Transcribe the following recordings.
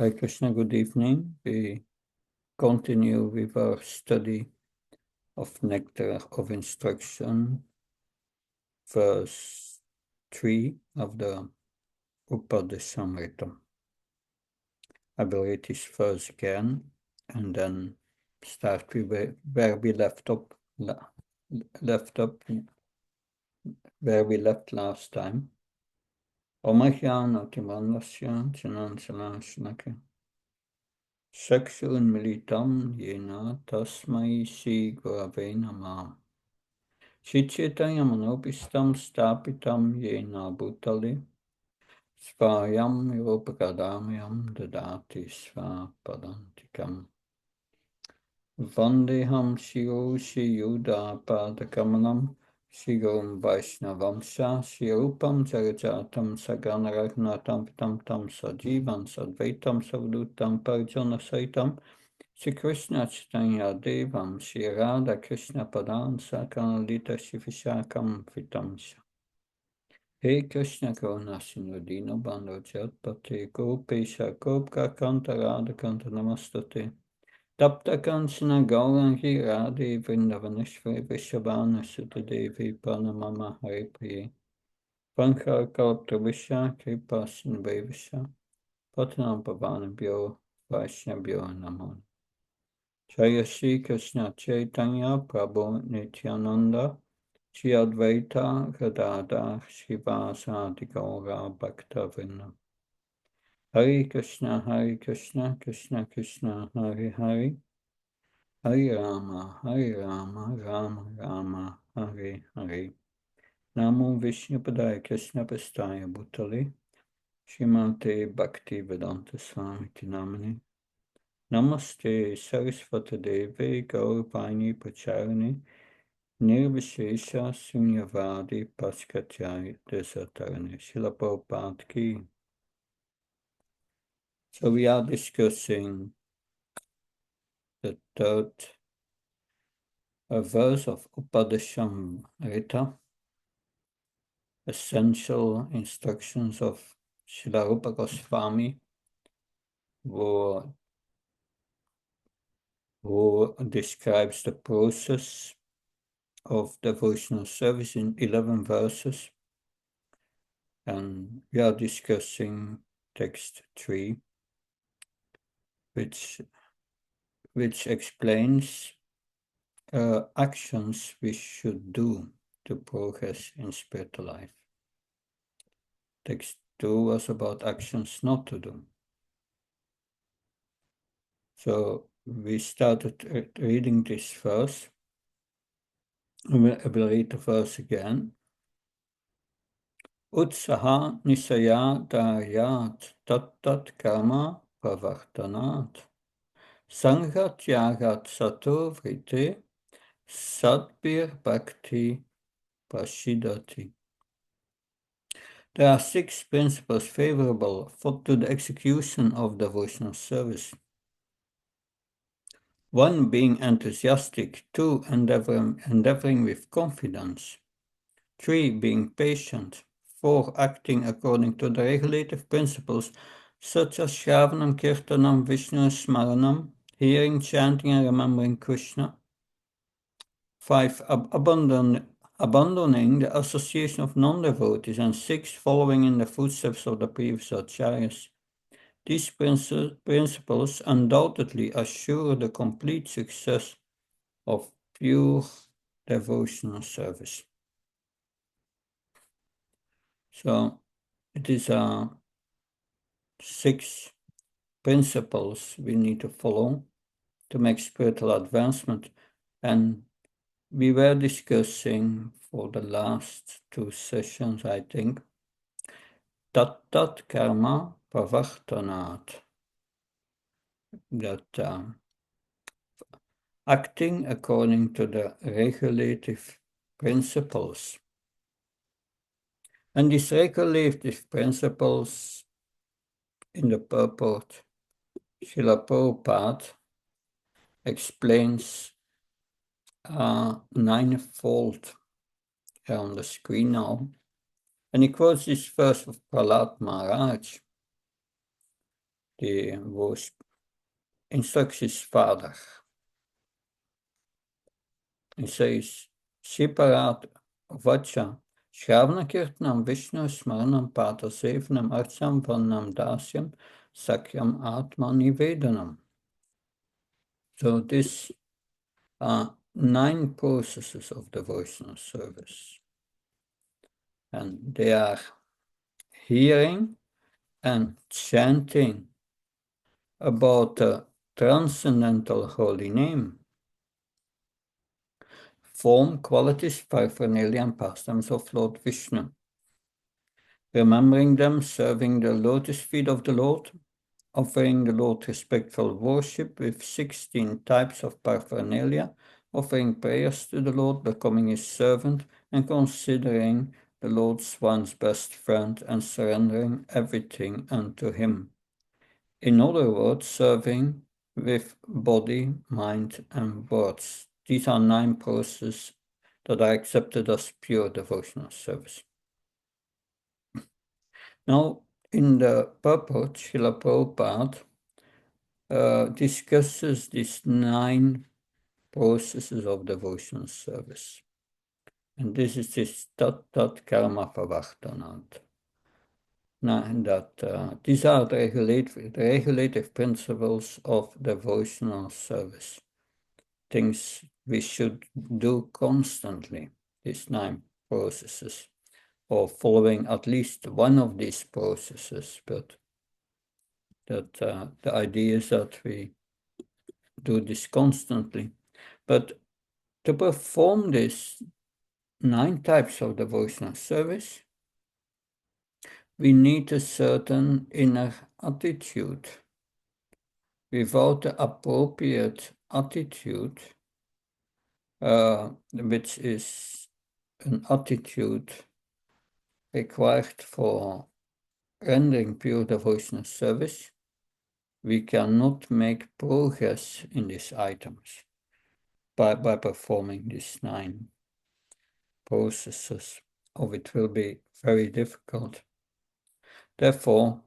Hare Krishna, good evening. We continue with our study of Nectar of Instruction, verse 3 of the Upadeshamrita. I will read this verse again and then start with where we left last time. Omahyanatimanlasya Chanansalashnaka Chakshun militam yena tasmai Shri Gurave Namah. Chichitayamanopistam stapitam yena bhutale svayam yopagadamyam dadati svapadantikam. Vandeham Shiro Shiyuda Padakamanam Shirom Vaishnavamsha Shirupam Jarajatam Saganaragnatam Pitam Tam Sajivan Sadvaitam Savdutam Parjana Saitam Shri Krishna Chaitanya Devam Shri Radha Krishna Padan Sakanalita Shivishakam Vitamsha. He Krishna Karuna Sindhu Bando Jatpate Gopesha Gopka Kanta Radha Kanta Namastate Tapta Kanchana Gaurangi Radhe Vrindavaneshwari Vishabhana Sutta Devi Pranamama Hare Priye Pankar Kalpta Visha Kripa Sindhu Patanam Pavanabhyo Vaishnavyo Namo. Jaya Shri Krishna Chaitanya Prabhu Nityananda Shri Advaita Gadadhar Srivasadi Gaura Bhakta Vrinda. Hare Krishna Krishna Krishna Hare Hare Hare Rama Rama Rama Hare Hare. Namo Vishnupadaya Krishna Pastaya Bhutale Srimate Bhakti Vedanta Swami Namani. Namaste Saraswati Devi Gaurapani Pacharani Nirvishesha Sunyavadi Paskatyaya Desatarani Srila Prabhupada Ki. So we are discussing the third verse of Upadeshamrita, essential instructions of Srila Rupa Goswami, who describes the process of devotional service in 11 verses. And we are discussing text 3, which explains actions we should do to progress in spiritual life. Text 2 was about actions not to do. So we started reading this verse. I will read the verse again. Utsaha nisaya dayat tat karma pravartanat. Sangha tyagat sato vrite sadbir bhakti prashidati. There are 6 principles favorable to the execution of devotional service. 1, being enthusiastic. 2, endeavoring with confidence. 3, being patient. 4, acting according to the regulative principles such as Shravanam, Kirtanam, Vishnu Smaranam, hearing, chanting and remembering Krishna. 5, abandoning the association of non-devotees. And 6, following in the footsteps of the previous acharyas. These principles undoubtedly assure the complete success of pure devotional service. So it is 6 principles we need to follow to make spiritual advancement. And we were discussing for the last 2 sessions, I think, tat karma pravartanat, that acting according to the regulative principles. And these regulative principles in the purport, Srila Prabhupada explains 9-fold on the screen now. And he quotes this verse of Prahlad Maharaj, wo instructies vader. Hij says, separat vacha, Shravnakirtanam Vishnu Smaranam Pata Sevanam Archam Vanam Dasyam Sakyam Atma Nivedanam. So these are 9 processes of devotional service. And they are hearing and chanting about the transcendental holy name, form, qualities, paraphernalia, and pastimes of Lord Vishnu. Remembering them, serving the lotus feet of the Lord, offering the Lord respectful worship with 16 types of paraphernalia, offering prayers to the Lord, becoming his servant, and considering the Lord one's best friend and surrendering everything unto him. In other words, serving with body, mind, and words. These are 9 processes that are accepted as pure devotional service. Now, in the purport, Srila Prabhupada discusses these 9 processes of devotional service. And this is this tat karma pavartanant. And that these are the regulative principles of devotional service. Things we should do constantly, these 9 processes, or following at least one of these processes, but that the idea is that we do this constantly. But to perform these 9 types of devotional service, we need a certain inner attitude. Without the appropriate attitude, which is an attitude required for rendering pure devotional service, we cannot make progress in these items by performing these 9 processes, or it will be very difficult. Therefore,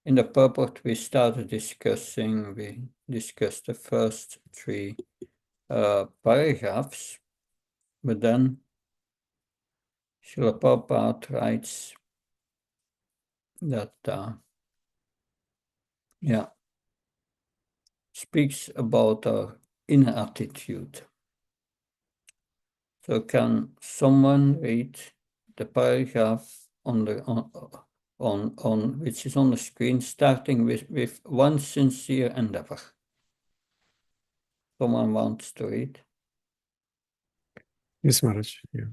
in the purport we started discussing, we discussed the first 3 paragraphs, but then Srila Prabhupada writes that, speaks about our inner attitude. So can someone read the paragraph on which is on the screen, starting with one sincere endeavor? Someone wants to read? Yes, Maharaj. Yeah.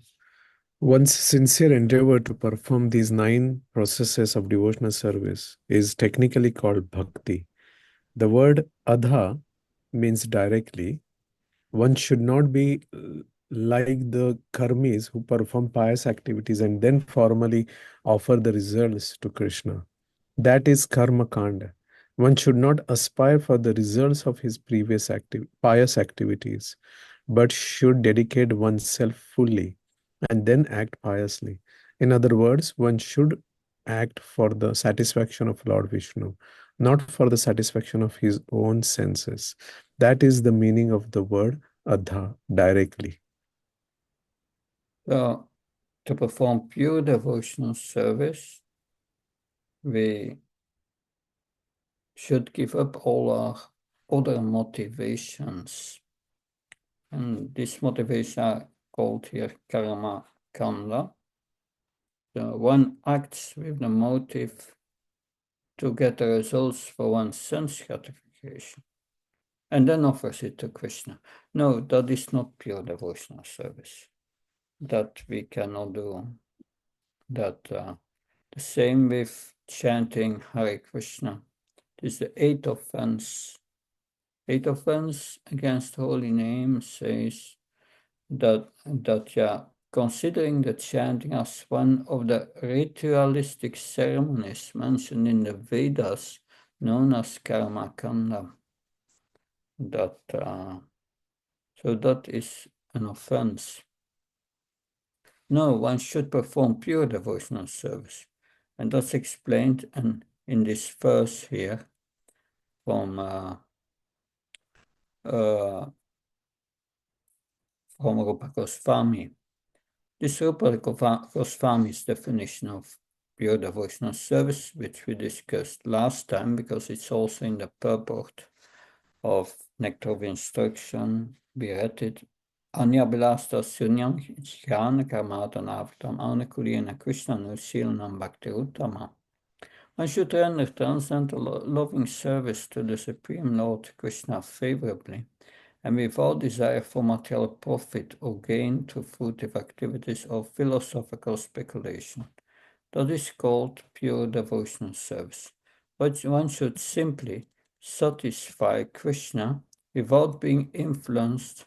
One's sincere endeavor to perform these 9 processes of devotional service is technically called bhakti. The word adha means directly. One should not be like the karmis who perform pious activities and then formally offer the results to Krishna. That is karma kanda. One should not aspire for the results of his previous pious activities, but should dedicate oneself fully and then act piously. In other words, one should act for the satisfaction of Lord Vishnu, not for the satisfaction of his own senses. That is the meaning of the word adha directly. So, to perform pure devotional service, we should give up all our other motivations. And these motivations are called here karma kanda. So one acts with the motive to get the results for one's sense gratification, and then offers it to Krishna. No, that is not pure devotional service. That we cannot do. That the same with chanting Hare Krishna. This is the 8th offense. 8th offense against holy name says that considering the chanting as one of the ritualistic ceremonies mentioned in the Vedas, known as karma kanda, so that is an offense. No, one should perform pure devotional service, and that's explained in this verse here, from Rupa Goswami. This Rupa Goswami's definition of pure devotional service, which we discussed last time, because it's also in the purport of Nectar of Instruction, we read it. Anya Bilasta Sunyam Jnana Karmadhanavatam Anakulina Krishna Nusilanam Bhakti Uttama. One should render transcendental loving service to the Supreme Lord Krishna favorably and without desire for material profit or gain through fruitive activities or philosophical speculation. That is called pure devotional service. But one should simply satisfy Krishna without being influenced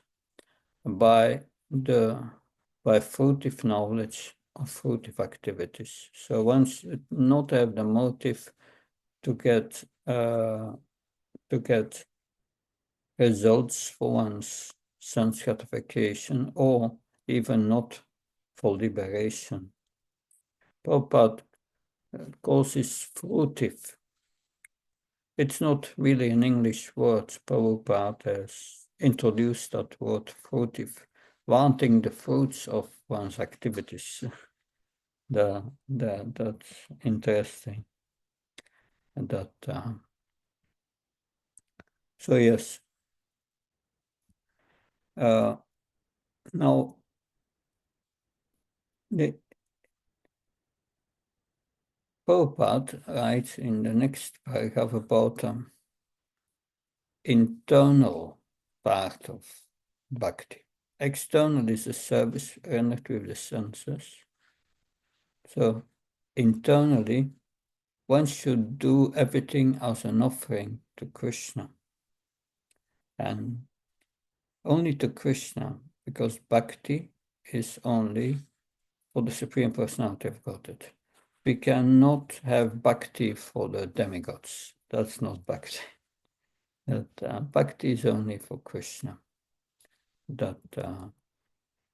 by fruitive knowledge or fruitive activities. So one should not have the motive to get results for one's sense gratification or even not for liberation. Prabhupada calls this fruitive. It's not really an English word. Prabhupada has introduced that word fruitive, wanting the fruits of one's activities. That's interesting. That so yes. Now the Prabhupada writes in the next paragraph about internal part of bhakti. External is a service rendered with the senses. So internally, one should do everything as an offering to Krishna. And only to Krishna, because bhakti is only for the Supreme Personality of Godhead. We cannot have bhakti for the demigods. That's not bhakti. That bhakti is only for Krishna. That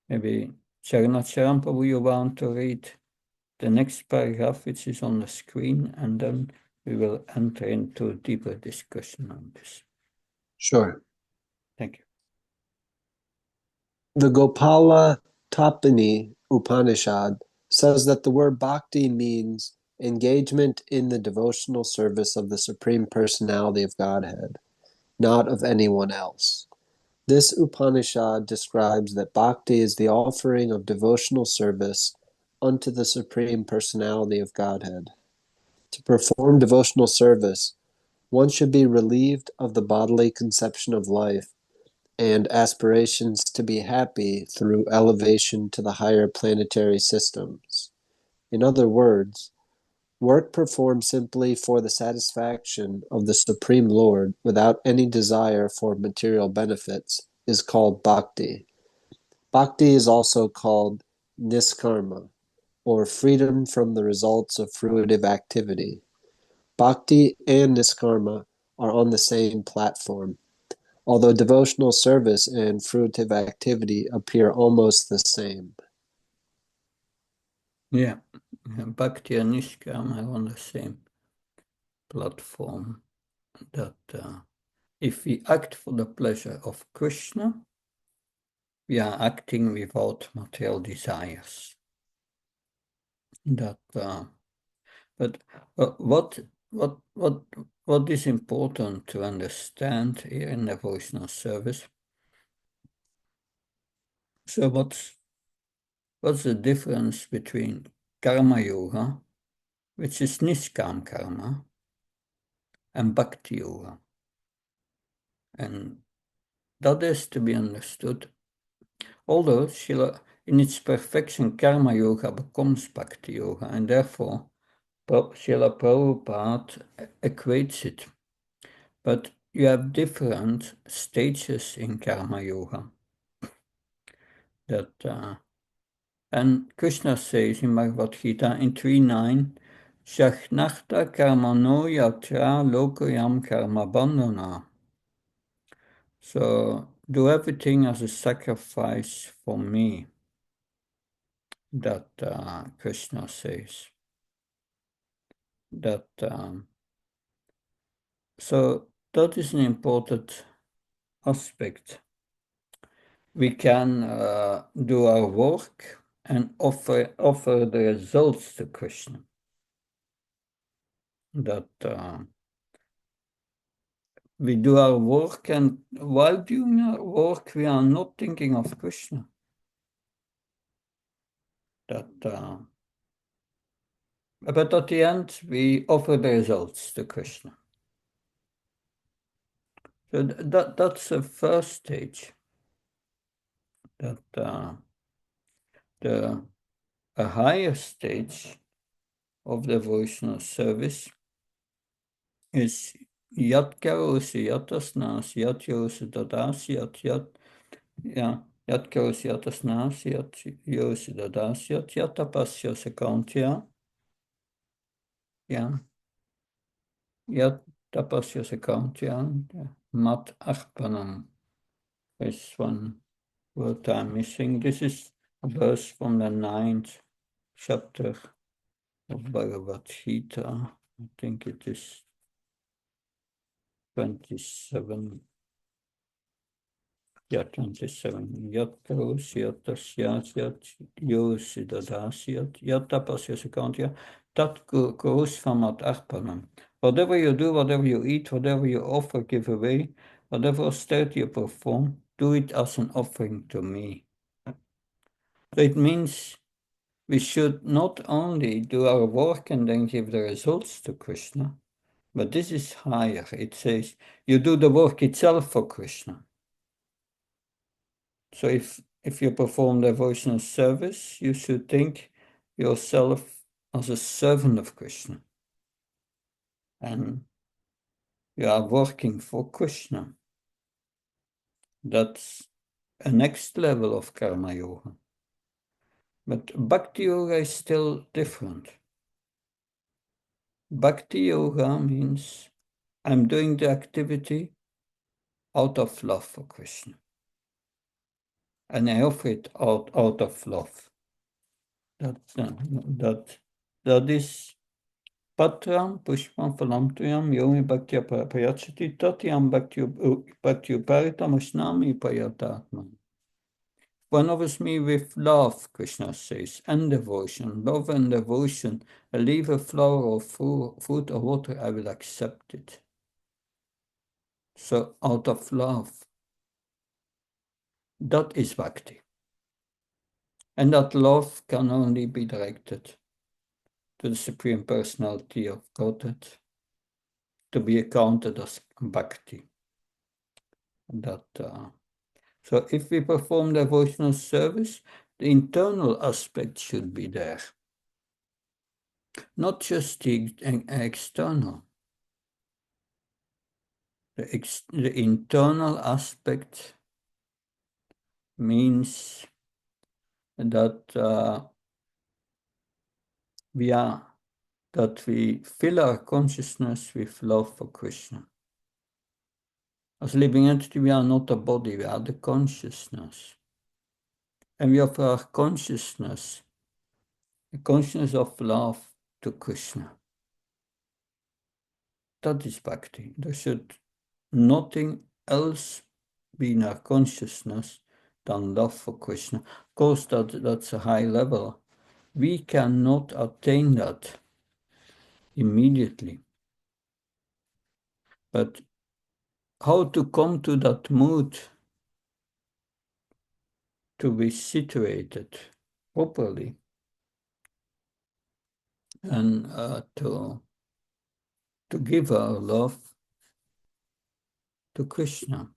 maybe Charan Prabhu, you want to read the next paragraph, which is on the screen, and then we will enter into a deeper discussion on this. Sure. Thank you. The Gopala Tapani Upanishad says that the word bhakti means engagement in the devotional service of the Supreme Personality of Godhead, not of anyone else. This Upanishad describes that bhakti is the offering of devotional service unto the Supreme Personality of Godhead. To perform devotional service, one should be relieved of the bodily conception of life and aspirations to be happy through elevation to the higher planetary systems. In other words, work performed simply for the satisfaction of the Supreme Lord without any desire for material benefits is called bhakti. Bhakti is also called niskarma, or freedom from the results of fruitive activity. Bhakti and niskarma are on the same platform, although devotional service and fruitive activity appear almost the same. Yeah, bhakti and nishkam are on the same platform. That if we act for the pleasure of Krishna, we are acting without material desires. That, but what is important to understand here in devotional service? So what's the difference between karma yoga, which is niskam karma, and bhakti yoga? And that is to be understood. Although in its perfection, karma yoga becomes bhakti yoga, and therefore Srila Prabhupada equates it. But you have different stages in karma yoga. And Krishna says in Bhagavad Gita in 3.9, Shachnachta karmano yatra lokayam karma bandhana. So do everything as a sacrifice for me, that Krishna says. That so that is an important aspect. We can do our work and offer the results to Krishna. That we do our work, and while doing our work, we are not thinking of Krishna. That, but at the end, we offer the results to Krishna. So that's the first stage. That a higher stage of devotional service is Yat karosi, yatasnasi, yat yosi dadasi, yat karosi, yatasnasi, yat yosi dadasi, yat tapasya sekantya, yat tapasya sekantya, mat arpanam. There's one word I'm missing. This is a verse from the 9th chapter of Bhagavad Gita. I think it is 27. 27. Yat karosi, yatasyat, yat yosi dadasyat, yat tapasya sekantya, tat goes from at arpanam. Whatever you do, whatever you eat, whatever you offer, give away, whatever austerity you perform, do it as an offering to me. So it means we should not only do our work and then give the results to Krishna, but this is higher. It says you do the work itself for Krishna. So if you perform devotional service, you should think yourself as a servant of Krishna. And you are working for Krishna. That's a next level of karma yoga. But bhakti yoga is still different. Bhakti yoga means I'm doing the activity out of love for Krishna. And I offer it out of love. That is Patram Pushpam Phalam Tuyam Yomi Bhaktya Prayachati Tatyam Bhaktya Paritam Ashnami Payatatman. One offers me with love, Krishna says, and devotion. Love and devotion. I leave a flower or food or water, I will accept it. So out of love, that is bhakti. And that love can only be directed to the Supreme Personality of Godhead, to be accounted as bhakti. So if we perform devotional service, the internal aspect should be there, not just the external. The internal aspect means that we fill our consciousness with love for Krishna. As a living entity, we are not a body, we are the consciousness. And we offer our consciousness, a consciousness of love to Krishna. That is bhakti. There should nothing else be in our consciousness than love for Krishna. Of course, that's a high level. We cannot attain that immediately. But how to come to that mood to be situated properly and to give our love to Krishna.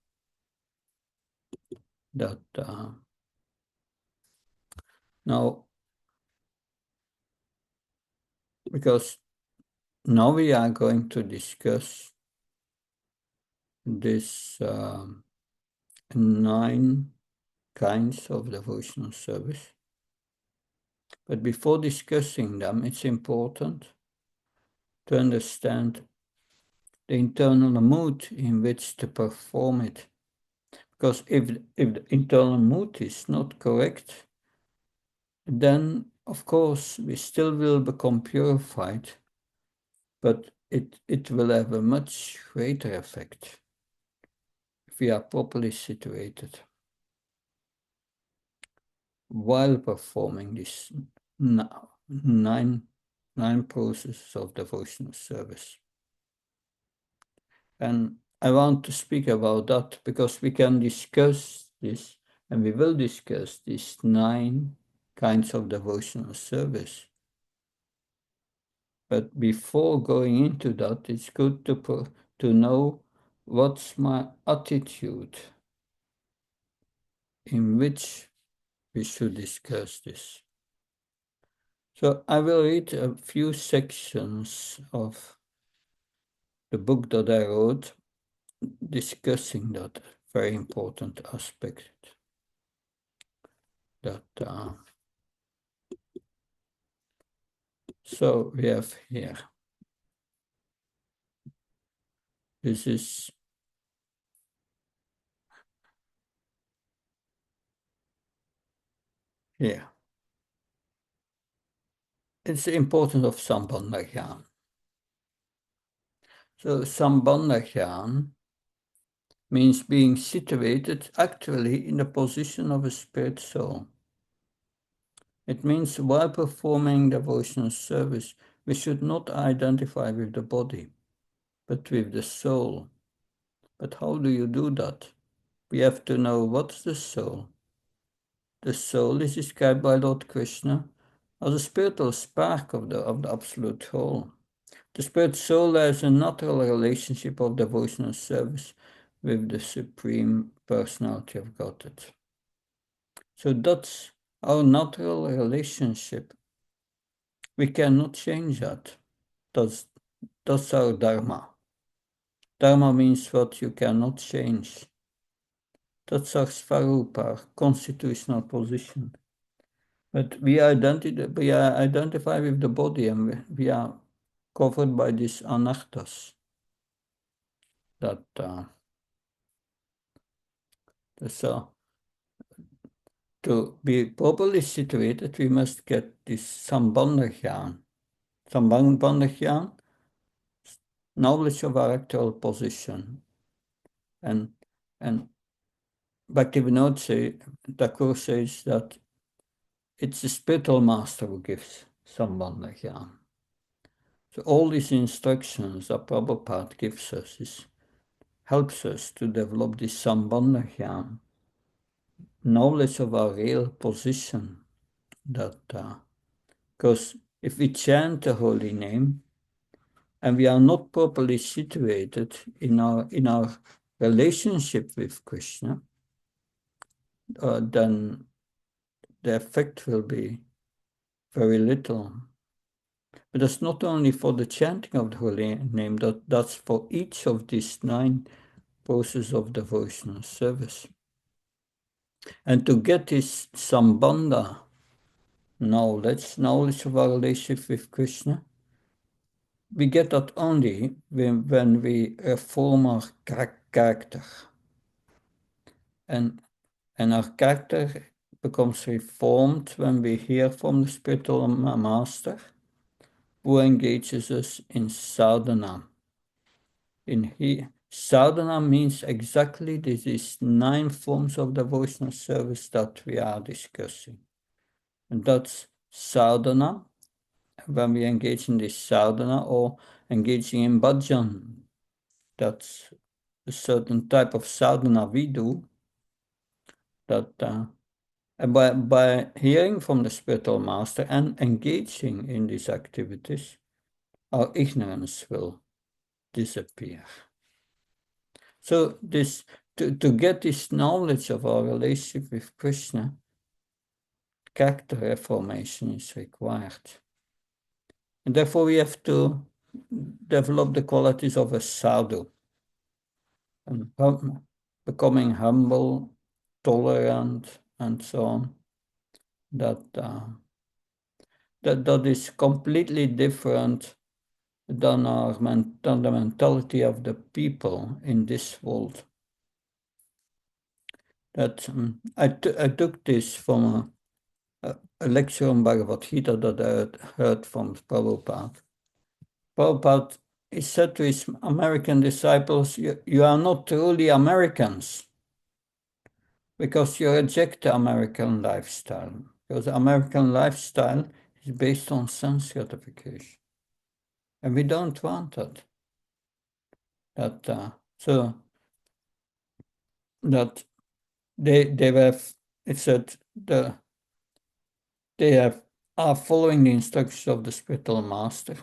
That now, because now we are going to discuss this 9 kinds of devotional service. But before discussing them, it's important to understand the internal mood in which to perform it. Because if the internal mood is not correct, then of course we still will become purified, but it will have a much greater effect if we are properly situated while performing these nine processes of devotional service. And I want to speak about that because we can discuss this, and we will discuss these 9 kinds of devotional service. But before going into that, it's good to know what's my attitude in which we should discuss this. So I will read a few sections of the book that I wrote discussing that very important aspect. So we have here. This is here. It's the importance of Sambandha. So Sambandha means being situated actually in the position of a spirit soul. It means while performing devotional service, we should not identify with the body, but with the soul. But how do you do that? We have to know what's the soul. The soul is described by Lord Krishna as a spiritual spark of the absolute whole. The spirit soul has a natural relationship of devotional service with the Supreme Personality of Godhead. So that's our natural relationship. We cannot change that. That's our Dharma. Dharma means what you cannot change. That's our Svarupa, our constitutional position. But we identify with the body, and we are covered by these anarthas. So to be properly situated, we must get this Sambandha. Sambandha, knowledge of our actual position. And Bhaktivinoda Thakur says that it's the spiritual master who gives Sambandha. So all these instructions that Prabhupada gives us helps us to develop this Sambandha, knowledge of our real position. Because if we chant the holy name and we are not properly situated in our relationship with Krishna, then the effect will be very little. But that's not only for the chanting of the holy name, that's for each of these 9 processes of devotional service. And to get this Sambandha knowledge of our relationship with Krishna, we get that only when we reform our character. And our character becomes reformed when we hear from the spiritual master who engages us in sadhana. Sadhana means exactly these 9 forms of devotional service that we are discussing. And that's sadhana, when we engage in this sadhana or engaging in bhajan. That's a certain type of sadhana we do. And by hearing from the spiritual master and engaging in these activities, our ignorance will disappear. So to get this knowledge of our relationship with Krishna, character reformation is required. And therefore we have to develop the qualities of a sadhu, and becoming humble, tolerant, and so on. That is completely different than the mentality of the people in this world. That I took this from a lecture on Bhagavad Gita that I heard from Prabhupada. Prabhupada he said to his American disciples, you are not truly Americans because you reject the American lifestyle. Because the American lifestyle is based on sense gratification. And we don't want that. So that they have, it said, are following the instructions of the spiritual master.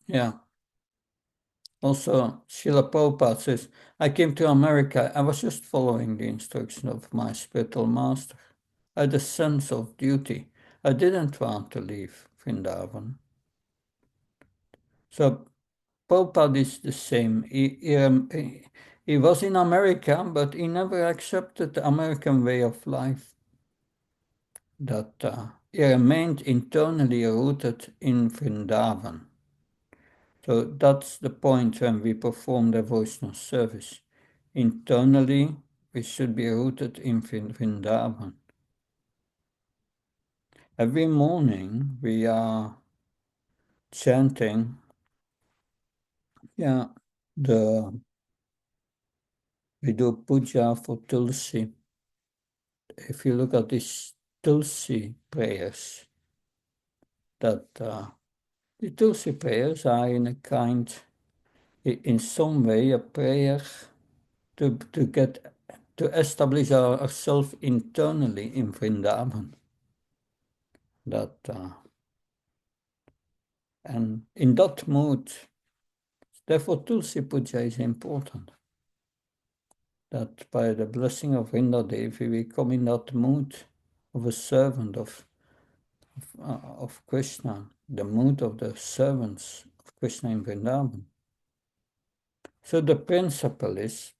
Yeah. Also, Srila Prabhupada says, I came to America, I was just following the instruction of my spiritual master. I had a sense of duty. I didn't want to leave Vrindavan. So Prabhupada is the same. He was in America, but he never accepted the American way of life. That he remained internally rooted in Vrindavan. So that's the point when we perform devotional service. Internally, we should be rooted in Vrindavan. Every morning we are chanting, we do puja for Tulsi. If you look at these Tulsi prayers, that the Tulsi prayers are in some way a prayer to establish ourselves internally in Vrindavan. And in that mood, therefore Tulsi Puja is important. That by the blessing of Vrinda Devi, we come in that mood of a servant of Krishna, the mood of the servants of Krishna in Vrindavan. So the principle is,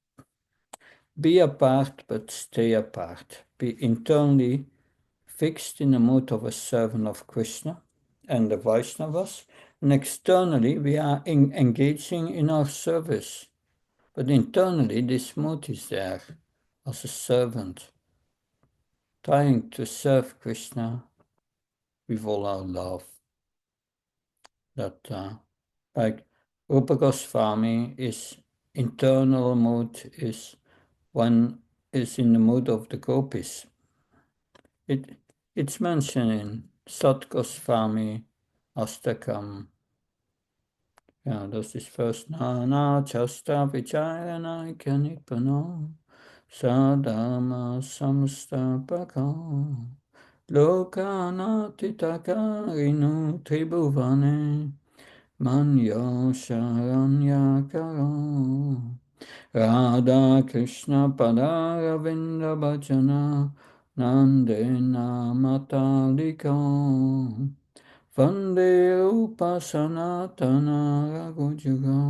be apart but stay apart. Be internally fixed in the mood of a servant of Krishna and the Vaishnavas, and externally we are engaging in our service. But internally this mood is there as a servant, trying to serve Krishna with all our love. Like Rupa Goswami, his internal mood is one is in the mood of the gopis. It's mentioned in Sat Goswami Astakam. Yeah, that's his first Nana Chasta Vicharana Kanipano Sadama Samstapaka Lokana Titakarinu Tribhuvane Manyo Sharanyakaro Radha Krishna Padaravinda Bhajana Nandena Mataliko Vande Upasanatana Raghujugo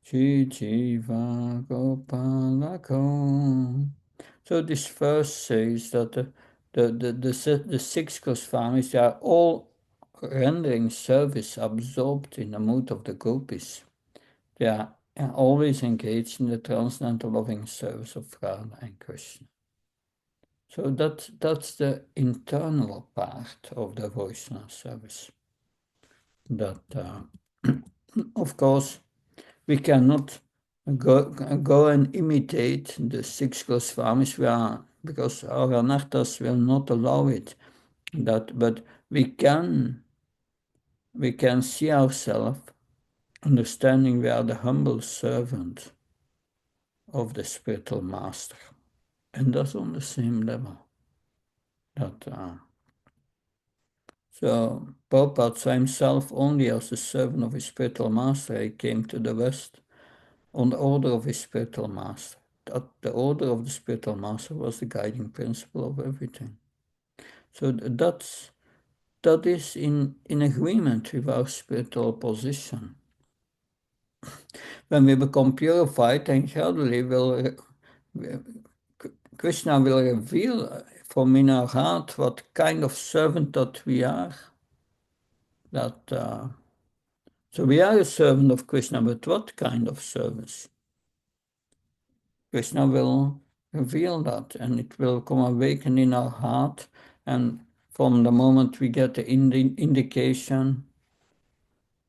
Jiva Gopalako. So this verse says that the six Goswamis, they are all rendering service absorbed in the mood of the gopis. They are always engaged in the transcendental loving service of Radha and Krishna. So that's the internal part of the devotional service. That, of course, we cannot go and imitate the six Goswamis, because our anarthas will not allow it. But we can see ourselves understanding we are the humble servant of the spiritual master, and that's on the same level. So Prabhupada saw himself only as the servant of his spiritual master. He came to the West on the order of his spiritual master. That the order of the spiritual master was the guiding principle of everything. So that is in agreement with our spiritual position. When we become purified, and gradually Krishna will reveal from in our heart what kind of servant that we are. So we are a servant of Krishna, but what kind of service? Krishna will reveal that, and it will come awaken in our heart, and from the moment we get the indication,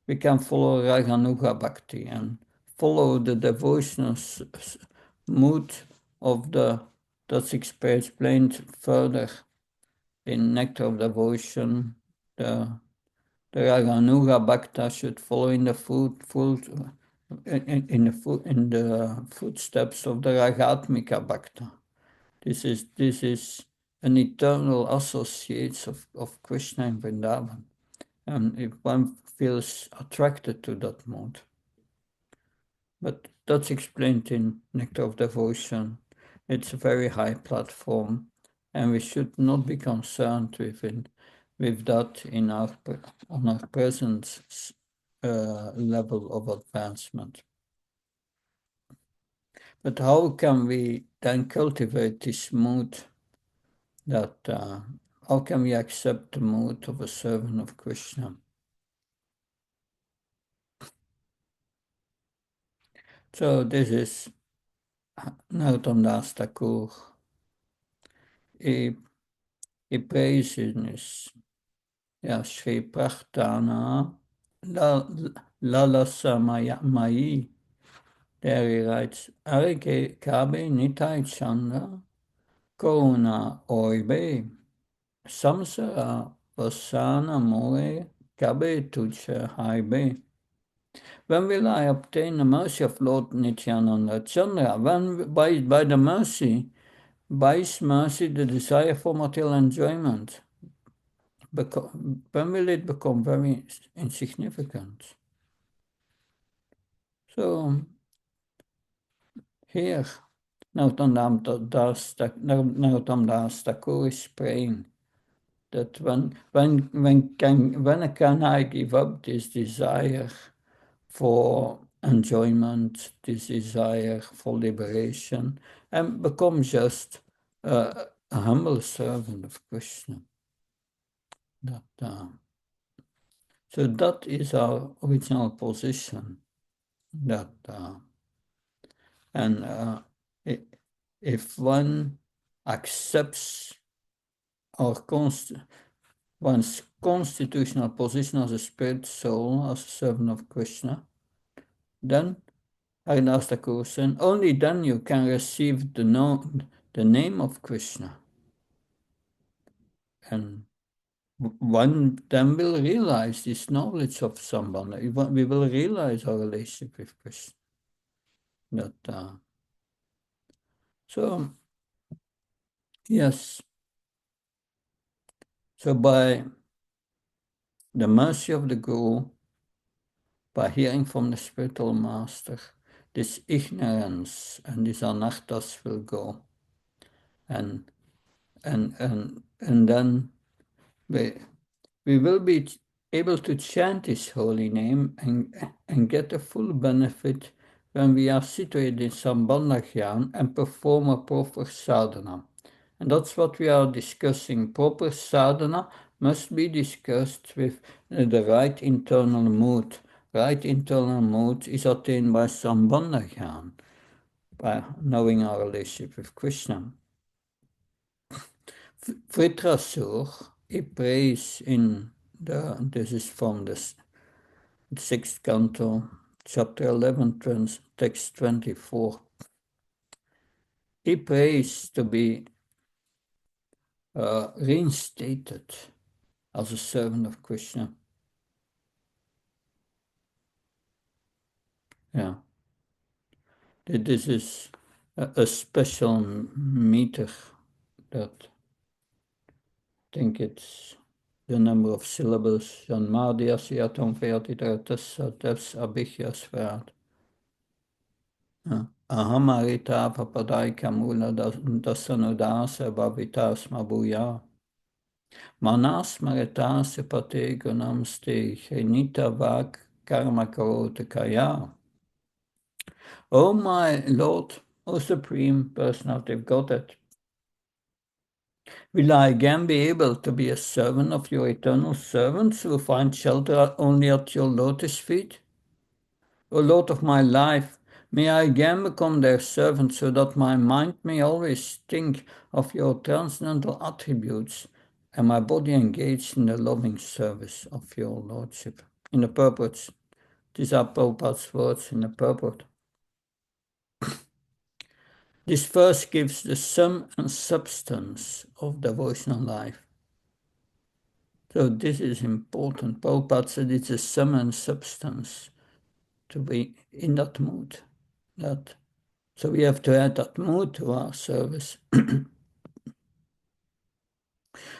we can follow Raganuga Bhakti and follow the devotional mood of that's explained further in Nectar of Devotion. The Raganuga Bhakta should follow in the footsteps of the Ragatmika Bhakta. This is an eternal associate of Krishna in Vrindavan. And if one feels attracted to that mode. But that's explained in Nectar of Devotion. It's a very high platform, and we should not be concerned with that on our present level of advancement. But how can we then cultivate this mood that how can we accept the mood of a servant of Krishna? So this is Narottam Das Thakur. He prays in his Sri Prachtana Lalasa Mayi. There he writes, Arike Kabe Nitai Chanda Koruna Oibe Samsara Vasana More Kabe Tucha Haibe. When will I obtain the mercy of Lord Nityananda Chandra? When by the mercy, by his mercy, the desire for material enjoyment, when will it become very insignificant? So here, Narottam Das Thakur is praying that when can I give up this desire for enjoyment, this desire for liberation, and become just a humble servant of Krishna. So that is our original position. If one accepts one's constitutional position as a spirit soul, as a servant of Krishna, then Haridas Thakur said, only then you can receive the name of Krishna. And one then will realize this knowledge of Sambandha. We will realize our relationship with Krishna. So, yes. So by the mercy of the Guru, by hearing from the spiritual master, this ignorance and these anarthas will go. And then we will be able to chant his holy name and get the full benefit when we are situated in Sambandha Gyan and perform a proper sadhana. And that's what we are discussing. Proper sadhana must be discussed with the right internal mood. Right internal mood is attained by Sambandha Gyan, by knowing our relationship with Krishna. Vritrasur, he prays this is from the 6th canto, chapter 11, text 24. He prays to be reinstated as a servant of Krishna. Yeah. This is a special meter that I think it's the number of syllables. Jan Madhyas Yatom Veatitratas Abhihyasvat. Ahamarita Papadai Kamula Dasanudasa Bavitas Mabuya. Manas Maritase Pate Gunamste Henita Vak Karma Karotakaya. O my Lord, O Supreme Personality of Godhead, will I again be able to be a servant of your eternal servants who find shelter only at your lotus feet? O Lord of my life, may I again become their servant so that my mind may always think of your transcendental attributes and my body engaged in the loving service of your Lordship. In the purport, These are Prabhupada's words in the purport. This verse gives the sum and substance of devotional life. So this is important. Prabhupada said it's a sum and substance to be in that mood. So we have to add that mood to our service.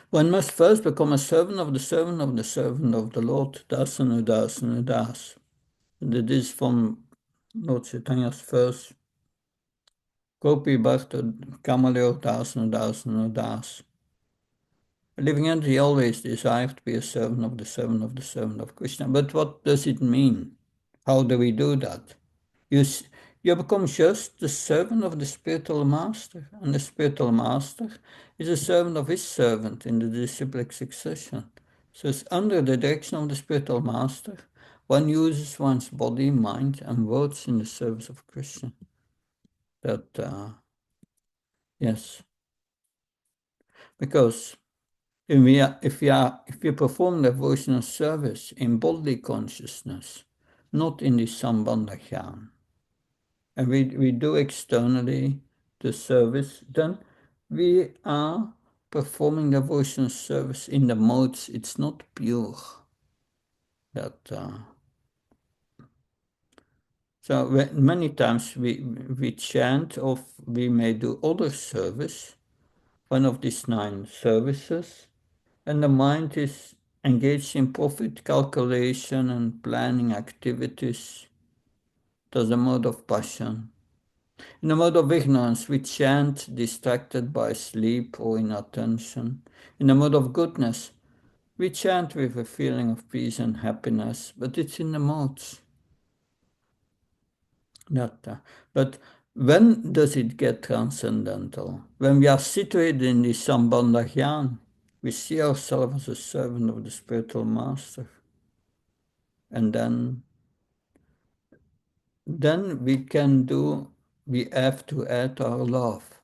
One must first become a servant of the servant of the servant of the Lord, Das and Das and Das. That is from Lord Chaitanya's verse. Gopi Bharta Kamaleo Das and Das and Das. Living entity always desired to be a servant of the servant of the servant of Krishna. But what does it mean? How do we do that? You become just the servant of the spiritual master, and the spiritual master is a servant of his servant in the disciplic succession. So it's under the direction of the spiritual master, one uses one's body, mind, and words in the service of Krishna. Yes, because if we perform devotional service in bodily consciousness, not in the sambandha jnana, and we do externally the service, then we are performing devotional service in the modes. It's not pure. So many times we chant, or we may do other service, one of these 9 services, and the mind is engaged in profit calculation and planning activities. That's a mode of passion. In a mode of ignorance, we chant distracted by sleep or inattention. In a mode of goodness, we chant with a feeling of peace and happiness, but it's in the modes. But when does it get transcendental? When we are situated in the Sambandha Jnana, we see ourselves as a servant of the spiritual master. And then we have to add our love.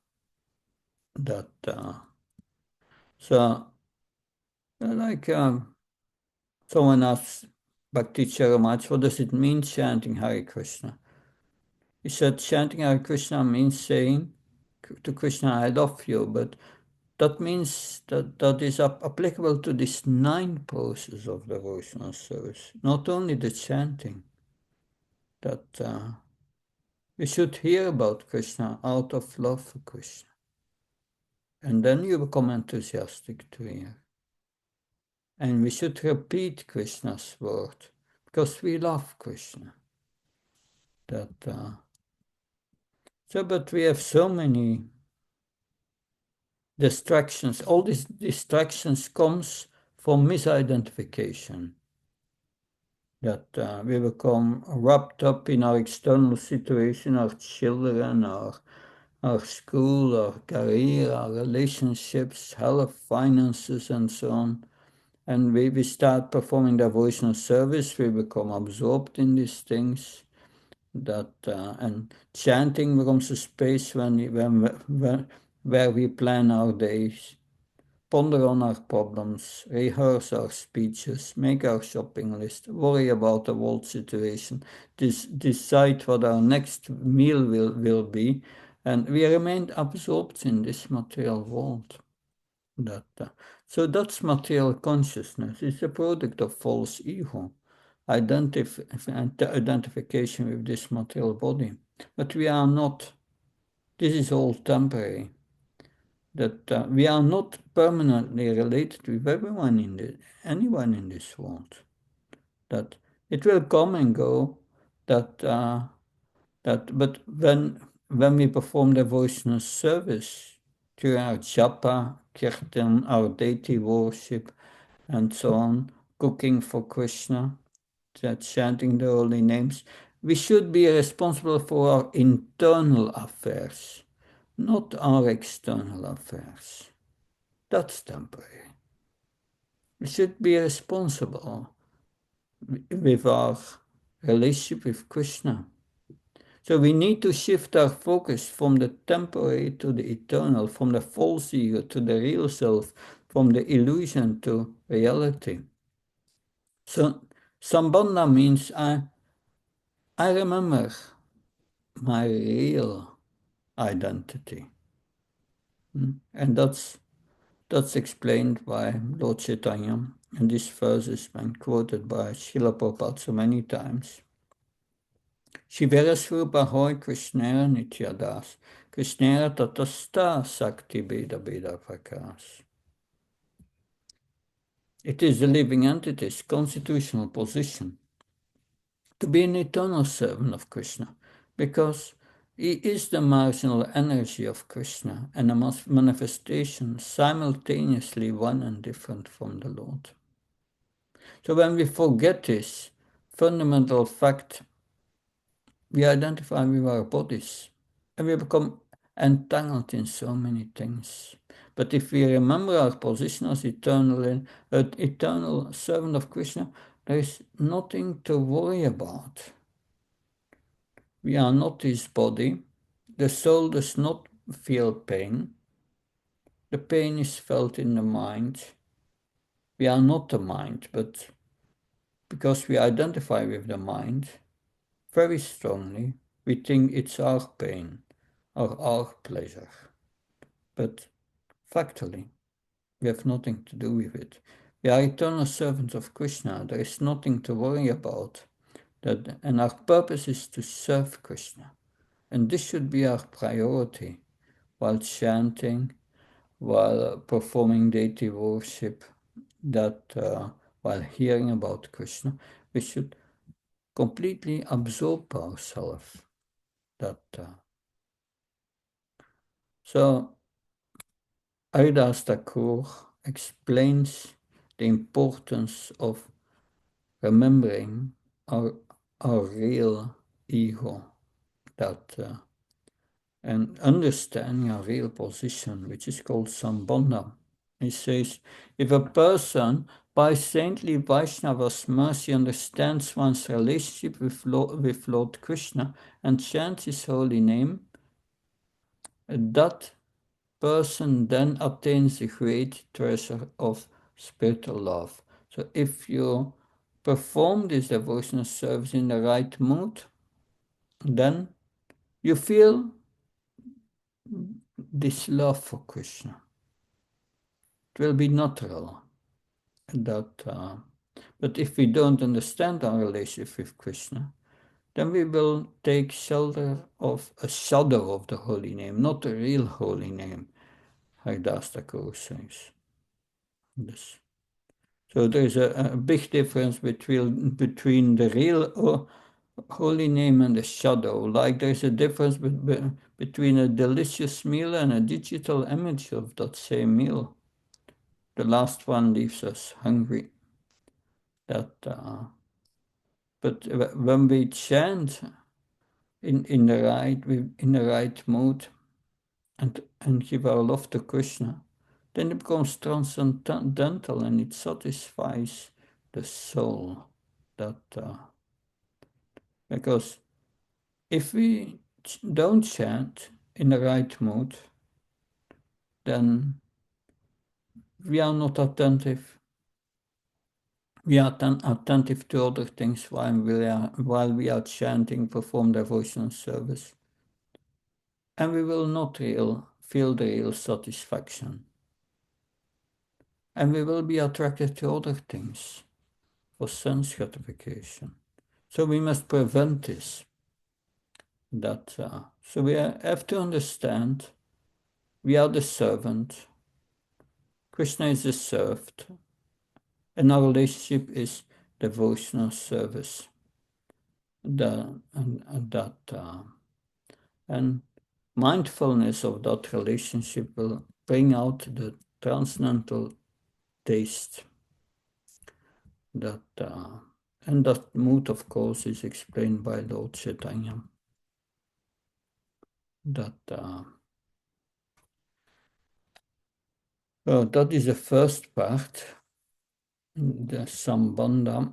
Someone asked Bhakti Charamach, what does it mean chanting Hare Krishna? He said chanting Hare Krishna means saying to Krishna, I love you, but that means that is applicable to these 9 poses of devotional service, not only the chanting. We should hear about Krishna out of love for Krishna. And then you become enthusiastic to hear. And we should repeat Krishna's word, because we love Krishna. But we have so many distractions. All these distractions comes from misidentification. That we become wrapped up in our external situation, our children, our school, our career, our relationships, health, finances, and so on. And we start performing devotional service, we become absorbed in these things. And chanting becomes a space where we plan our days, ponder on our problems, rehearse our speeches, make our shopping list, worry about the world situation, decide what our next meal will be, and we remain absorbed in this material world. So that's material consciousness. It's a product of false ego, identification with this material body. But we are not. This is all temporary. We are not permanently related with anyone in this world. That it will come and go. But when we perform devotional service through our japa, kirtan, our deity worship, and so on, cooking for Krishna, chanting the holy names, we should be responsible for our internal affairs, not our external affairs. That's temporary. We should be responsible with our relationship with Krishna. So we need to shift our focus from the temporary to the eternal, from the false ego to the real self, from the illusion to reality. So Sambandha means I remember my real identity. And that's explained by Lord Chaitanya, and this verse has been quoted by Srila Prabhupada so many times. Shiverasrupa hoy Krishnera Nityadas, Krishnera tatasta Sakti Beda Beda Prakas. It is the living entity's constitutional position to be an eternal servant of Krishna, because he is the marginal energy of Krishna and a manifestation simultaneously one and different from the Lord. So when we forget this fundamental fact, we identify with our bodies and we become entangled in so many things. But if we remember our position as eternal servant of Krishna, there is nothing to worry about. We are not his body. The soul does not feel pain. The pain is felt in the mind. We are not the mind, but because we identify with the mind very strongly, we think it's our pain or our pleasure. But factually, we have nothing to do with it. We are eternal servants of Krishna. There is nothing to worry about. And our purpose is to serve Krishna. And this should be our priority while chanting, while performing deity worship, while hearing about Krishna, we should completely absorb ourselves. So Haridas Thakur explains the importance of remembering our real ego, and understanding our real position, which is called Sambandha. He says, if a person by saintly Vaishnava's mercy understands one's relationship with Lord Krishna and chants his holy name, that person then attains the great treasure of spiritual love. So if you perform this devotional service in the right mood, then you feel this love for Krishna. It will be natural. But if we don't understand our relationship with Krishna, then we will take shelter of a shadow of the holy name, not the real holy name, Haridas Thakur says. Yes. So there is a big difference between the real holy name and the shadow. Like there is a difference between a delicious meal and a digital image of that same meal. The last one leaves us hungry. But when we chant in the right mood and give our love to Krishna, then it becomes transcendental and it satisfies the soul. Because if we don't chant in the right mood, then we are not attentive. We are attentive to other things while we are chanting, perform devotional service. And we will not feel the real satisfaction. And we will be attracted to other things for sense gratification. So we must prevent this. So we have to understand we are the servant, Krishna is the served, and our relationship is devotional service. And mindfulness of that relationship will bring out the transcendental taste. And that mood, of course, is explained by Lord Chaitanya. That is the first part, the Sambandha,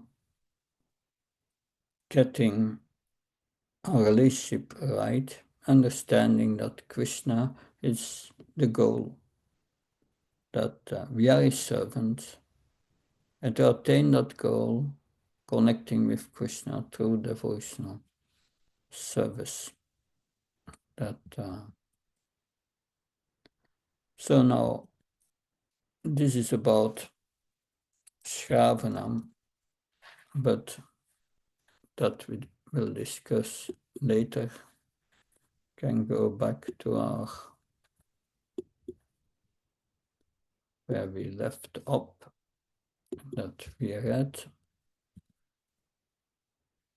getting our relationship right, understanding that Krishna is the goal, that we are his servants, and to attain that goal, connecting with Krishna through devotional service. So now this is about Shravanam, but that we will discuss later. Can go back to our where we left up that we read.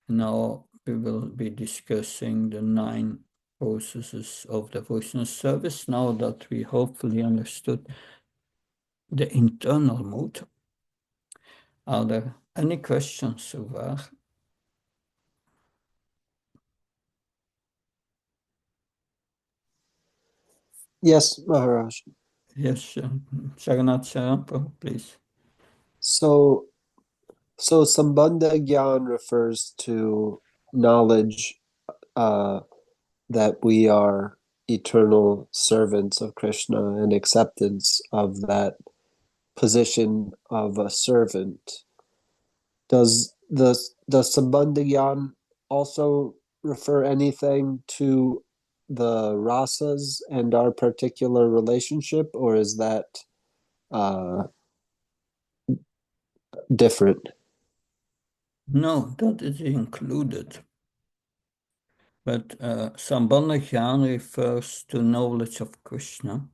Now we will be discussing the 9 processes of devotional service, now that we hopefully understood the internal mood. Are there any questions so far? Yes, Maharaj. Yes, Jagannath Sharampa, please. So Sambandha Gyan refers to knowledge that we are eternal servants of Krishna and acceptance of that position of a servant. Does Sambandha Gyan also refer anything to the rasas and our particular relationship, or is that different? No, that is included. But Sambandha Gyan refers to knowledge of Krishna.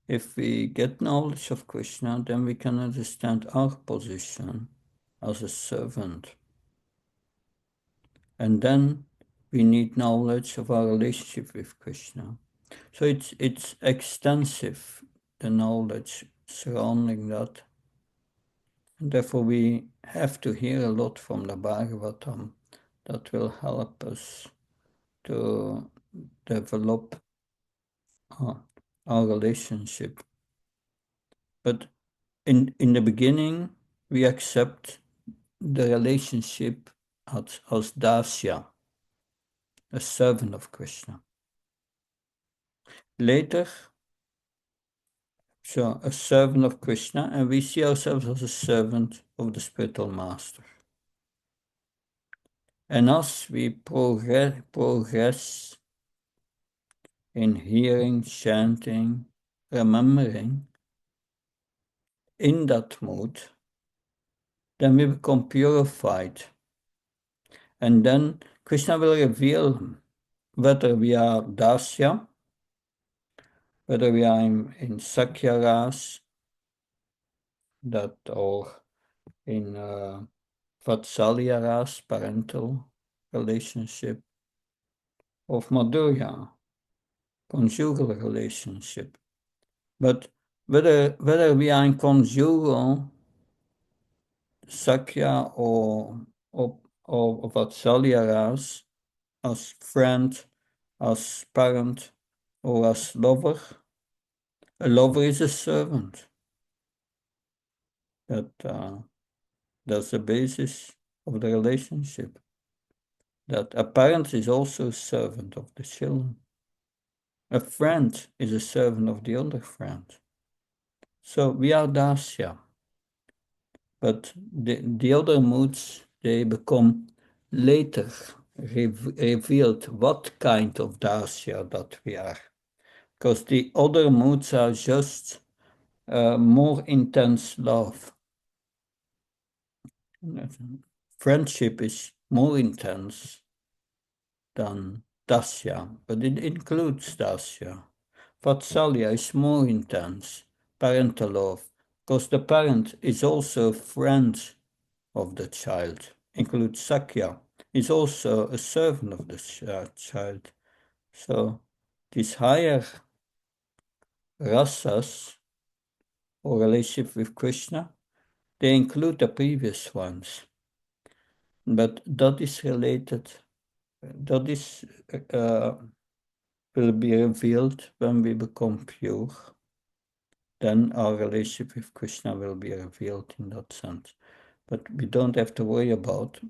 If we get knowledge of Krishna, then we can understand our position as a servant. And then we need knowledge of our relationship with Krishna. So it's extensive, the knowledge surrounding that. And therefore we have to hear a lot from the Bhagavatam that will help us to develop our relationship. But in the beginning, we accept the relationship as Dasya, a servant of Krishna. Later, so a servant of Krishna, and we see ourselves as a servant of the spiritual master. And as we progress in hearing, chanting, remembering, in that mood, then we become purified. And then Krishna will reveal whether we are Dasya, whether we are in Sakya Ras, that or in Vatsalya Ras, parental relationship, of Madhurya, conjugal relationship. But whether we are in conjugal Sakya or Vatsalya Ras, as friend, as parent, or as lover, a lover is a servant. That's the basis of the relationship. That a parent is also a servant of the children. A friend is a servant of the other friend. So we are Dasya. But the other moods, they become later revealed what kind of Dasya that we are. Because the other moods are just more intense love. Friendship is more intense than Dasya, but it includes Dasya. Vatsalya is more intense, parental love, because the parent is also a friend of the child. Includes Sakya, is also a servant of the child. So these higher rasas, or relationship with Krishna, they include the previous ones. But that is related, that is will be revealed when we become pure. Then our relationship with Krishna will be revealed in that sense. But we don't have to worry about.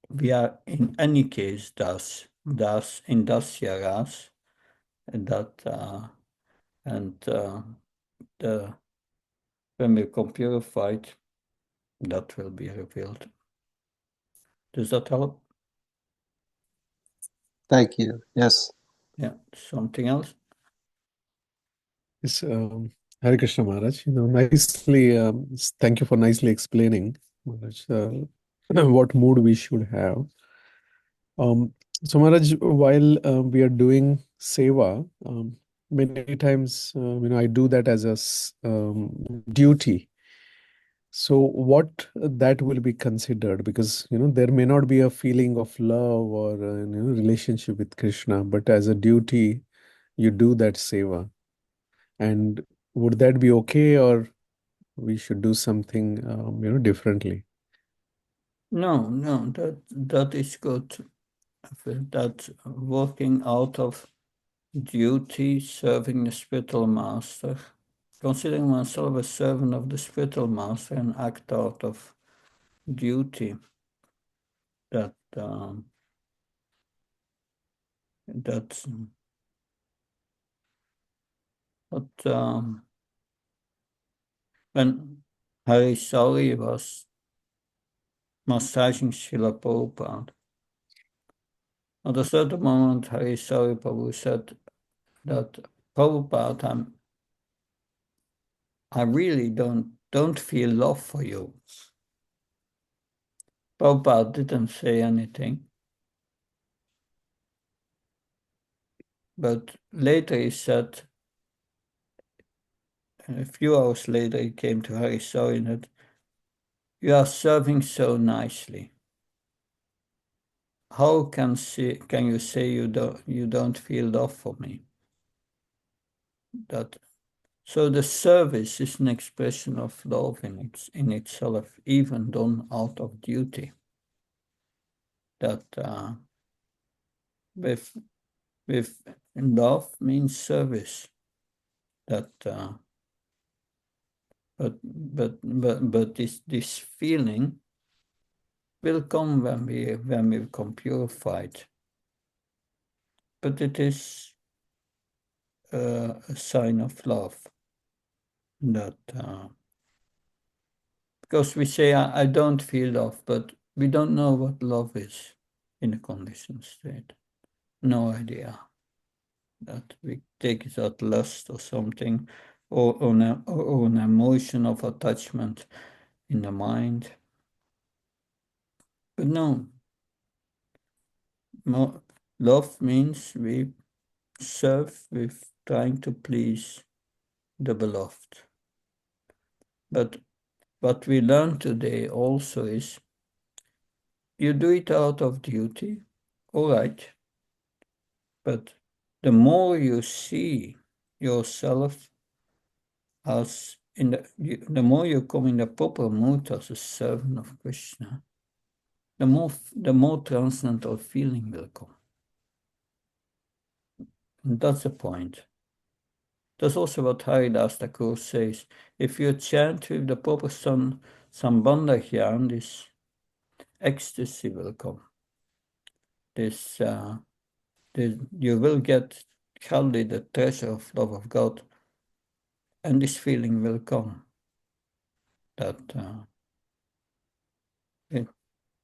We are in any case das in Dasya Ras, and that when we become purified, that will be revealed. Does that help? Thank you. Yes. Yeah, something else? Yes, Hare Krishna Maharaj. Nicely. Thank you for nicely explaining, Maharaj, what mood we should have. So Maharaj, while we are doing seva, many times I do that as a duty. So what that will be considered? Because there may not be a feeling of love or relationship with Krishna, but as a duty, you do that seva. And would that be okay, or we should do something differently? No, that is good. I feel that working out of duty, serving the spiritual master, considering myself a servant of the spiritual master and act out of duty, that that's what when Hari Sauri was massaging Srila Prabhupada, at a certain moment Hari Sauri Prabhu said that Prabhupada, I really don't feel love for you. Prabhupada didn't say anything, but later he said, a few hours later he came to Hari Sauri that you are serving so nicely. How can you say you don't feel love for me? That so the service is an expression of love in itself, even done out of duty. That with love means service. That but this feeling will come when we become purified. But it is a sign of love. That because we say I don't feel love, but we don't know what love is in a conditioned state. No idea. That we take it as lust or something, or an emotion of attachment in the mind. But no, love means we serve with trying to please the beloved. But what we learn today also is you do it out of duty, all right, but the more you see yourself as the more you come in the proper mood as a servant of Krishna, the more transcendental feeling will come. And that's the point. That's also what Haridas Thakur says. If you chant with the proper Sambandha Gyan, this ecstasy will come. You will get hardly the treasure of love of God, and this feeling will come. That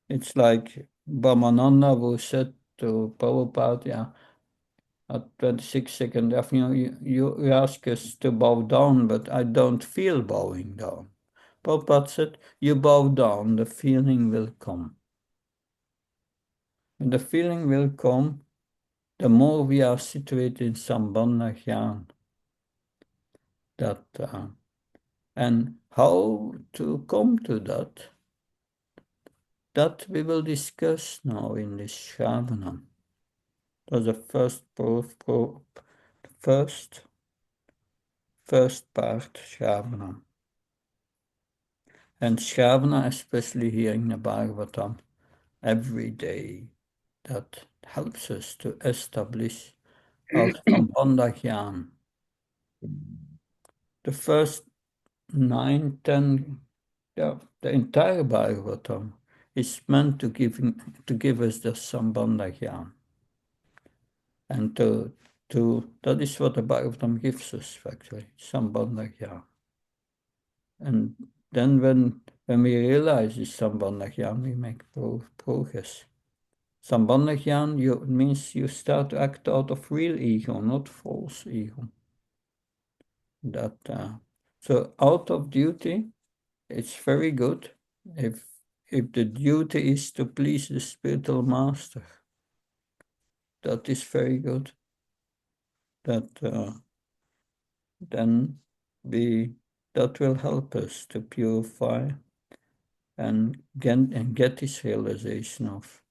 it's like Brahmananda who said to Prabhupada, yeah, at 26 seconds after, you ask us to bow down, but I don't feel bowing down. Prabhupada said, you bow down, the feeling will come. And the feeling will come the more we are situated in Sambandha Gyan. That, and how to come to that we will discuss now in this Shravana. That's the first part, Shravana. And Shravana, especially here in the Bhagavatam, every day, that helps us to establish our Sambandha Gyan. The first 9, 10, yeah, the entire Bhagavatam is meant to give us the Sambandha Gyan. And that is what the Bhagavatam gives us, actually, Sambandha Gyan. And then when we realize this Sambandha Gyan, we make progress. Sambandha Gyan means you start to act out of real ego, not false ego. So out of duty, it's very good if the duty is to please the spiritual master. That is very good. Then that will help us to purify and get this realization of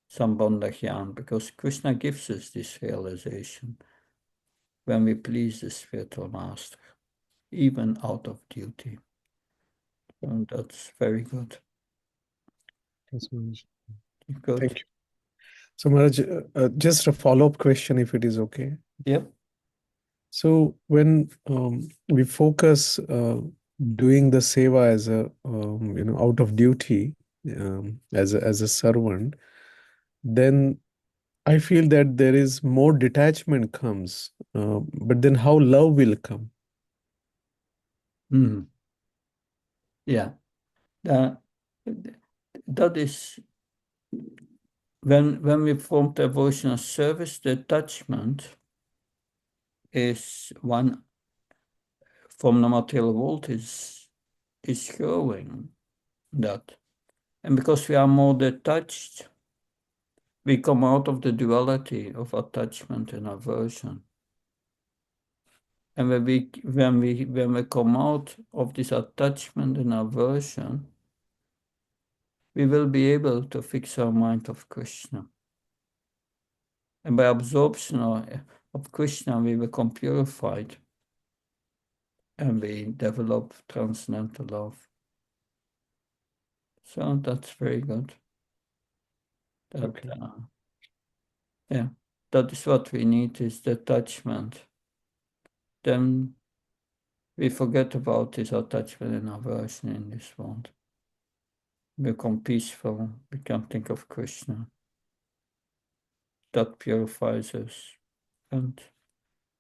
Sambandha Gyan, because Krishna gives us this realization when we please the spiritual master, even out of duty. And that's very good. Yes, Maharaj. Good. Thank you. So, Maharaj, just a follow-up question, if it is okay. Yep. So, when we focus doing the seva as a out of duty, as a servant, then I feel that there is more detachment comes. But then, how love will come? Yeah. That is when we form devotional service, the attachment is one from the material world is growing. And because we are more detached, we come out of the duality of attachment and aversion. And when we come out of this attachment and aversion, we will be able to fix our mind of Krishna. And by absorption of Krishna, we become purified and we develop transcendental love. So that's very good. Okay. Yeah, that is what we need, is detachment. Then we forget about this attachment and aversion in this world. We become peaceful, we can think of Krishna. That purifies us and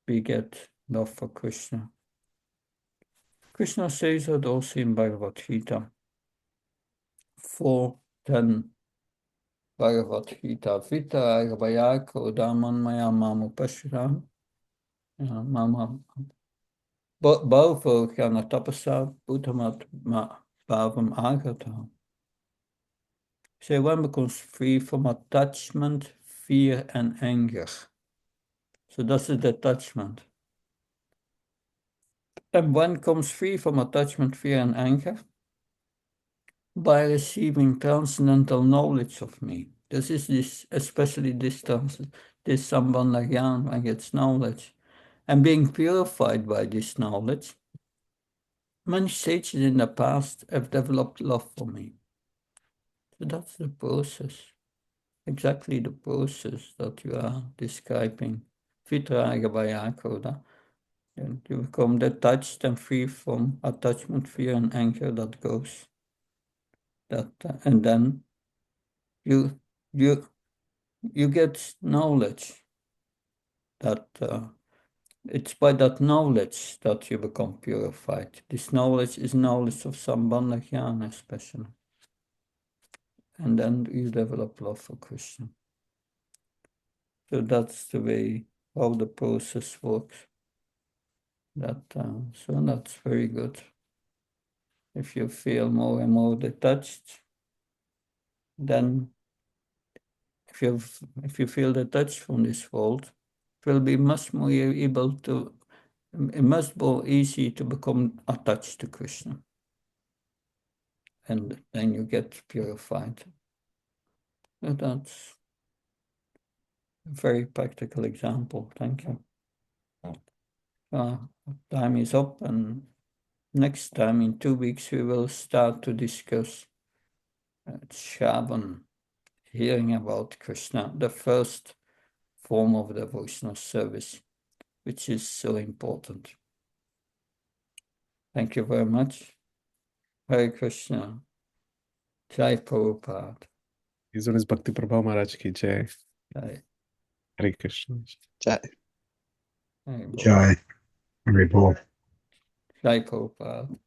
we get love for Krishna. Krishna says that also in Bhagavad Gita 4:10. Bhagavad Gita Vita Agavayako Daman Maya Mamu Pashiram Mama Bhavo Jana Tapasa Buddhamat Bhavam Agata. So one becomes free from attachment, fear, and anger. So that's the detachment. And one comes free from attachment, fear, and anger by receiving transcendental knowledge of me. Especially this Sambandha Gyan, one gets knowledge. And being purified by this knowledge, many sages in the past have developed love for me. So that's the process. Exactly the process that you are describing. Vitraga Vayakoda. And you become detached and free from attachment, fear, and anger that goes. And then you get knowledge that it's by that knowledge that you become purified. This knowledge is knowledge of Sambandha Jnana especially. And then you develop love for Krishna. So that's the way how the process works. So that's very good. If you feel more and more detached, then if you feel detached from this world, it will be much more easy to become attached to Krishna. And then you get purified. So that's a very practical example. Thank you. Time is up, and next time in 2 weeks we will start to discuss Shravan, hearing about Krishna, the first form of devotional service, which is so important. Thank you very much. Hare Krishna. Jai Prabhupada. His Holiness Bhakti Prabha Maharaj ki jai. Jai. Hare Krishna. Jai. Hare Bol. Jai. Hare Bol. Jai Prabhupada.